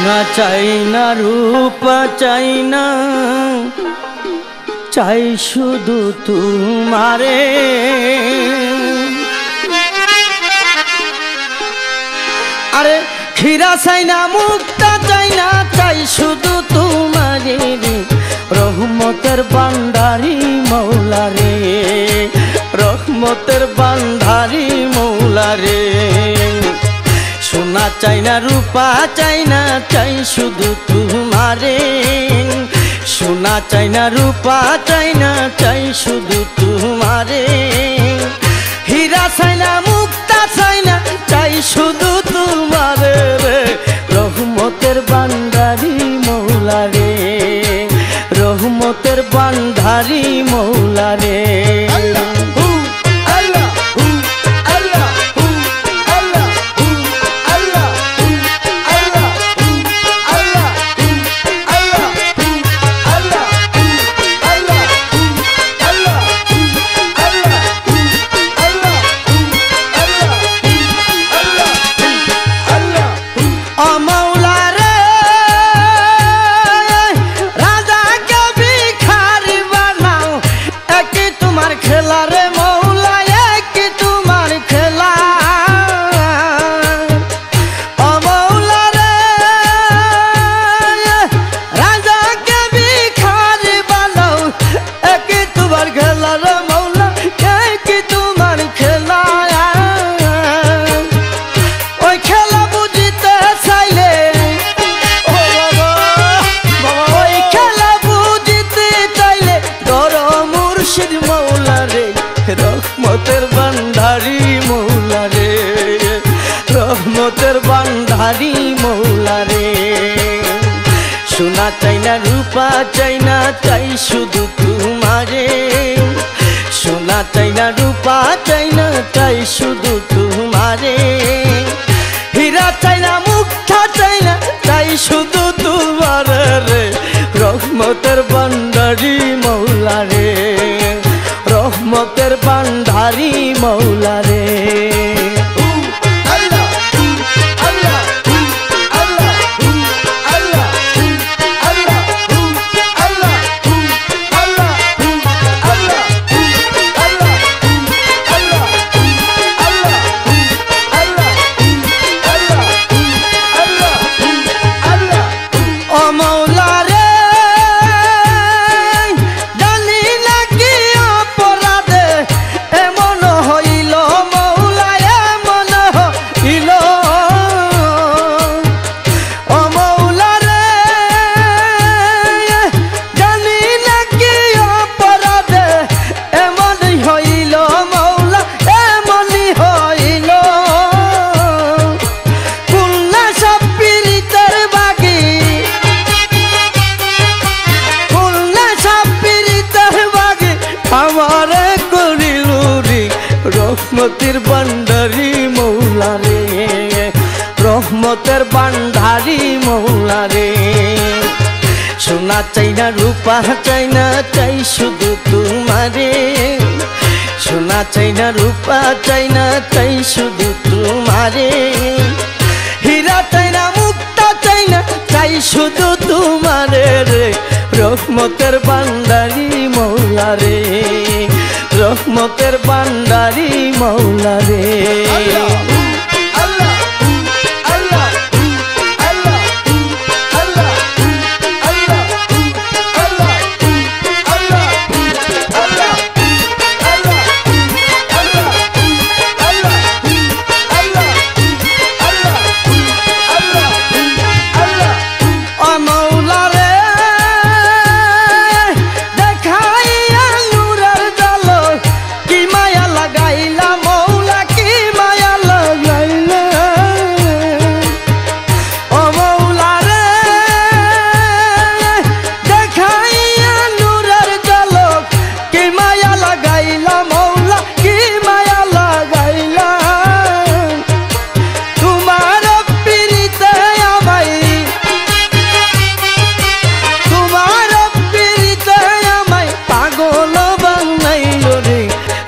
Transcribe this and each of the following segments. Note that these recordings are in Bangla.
সোনা চাই না রূপা চাই না, চাই শুধু তোমারে। আরে ক্ষীরা চাই না মুক্তা চাই না, চাই শুধু তোমারে রে। রহমতের ভান্ডারি মৌলা রে, রহমতের ভান্ডারি মৌলা রে। সোনা চাই না রূপা চাই না, চাই শুধু তোমারে। সোনা চাই না রূপা চাই না, চাই শুধু তোমারে। হীরা চাই না মুক্তা চাই না, চাই শুধু তোমারে রে। রহমতের ভান্ডারি মৌলা রে, রহমতের ভান্ডারি মৌলা রে। রহমতের ভান্ডারি মৌলা রে, রহমতের ভান্ডারি মৌলা রে। সোনা চাই না রূপা চাই না, চাই শুধু তোমারে। সোনা চাই না রূপা চাই না, চাই শুধু তোমারে। হীরা চাই না মুক্তা চাই না, চাই শুধু তোমারে রে। রহমতের ভান্ডারি মৌলা রে, রহমতের ভান্ডারি মৌলা রে। রহমতের ভান্ডারি মৌলা রে, রহমতের ভান্ডারি মৌলা রে। সোনা চাই না রূপা চাই না, চাই শুধু তোমারে। সোনা চাই না রূপা চাই না, চাই শুধু তোমারে। হীরা চাই না মুক্তা চাই না, চাই শুধু তোমারে রে। রহমতের ভান্ডারি মৌলা রে, রহমতের ভান্ডারি মৌলা রে।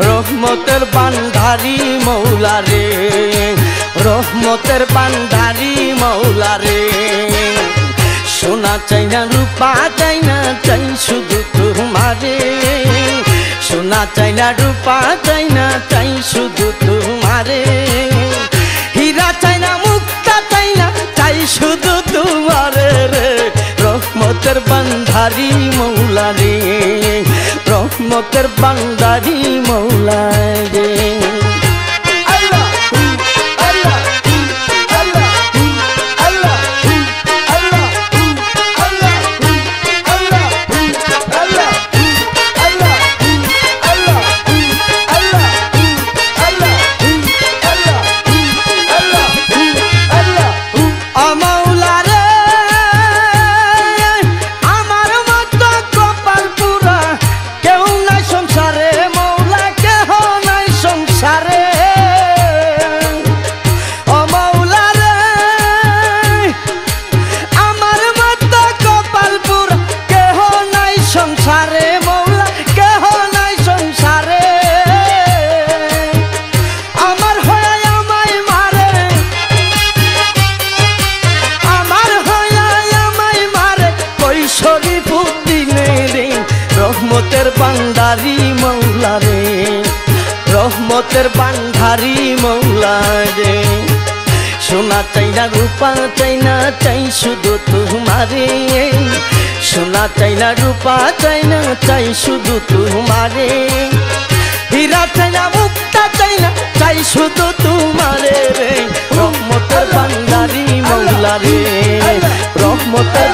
রহমতের ভান্ডারি মৌলা রে, রহমতের ভান্ডারি মৌলা রে। সোনা চাই না রূপা চাই না চাই শুধু তোমারে সোনা চাই না রূপা চাই না চাই শুধু তোমারে হীরা চাই না মুক্তা চাই না চাই শুধু তোমারে রে রহমতের বান্ধারি মৌলা রে রহমতের বান্দারি মৌলা রে রহমতের বান্দারি মৌলা রে রহমতের বান্দারি মৌলা রে সোনা চাই না রূপা চাই না চাই শুধু তোমারে সোনা চাই না রূপা চাই না চাই শুধু তোমারে হীরা চাই না মুক্তা চাই না চাই শুধু তোমারে রে রহমতের বান্দারি মৌলা রে রহমতের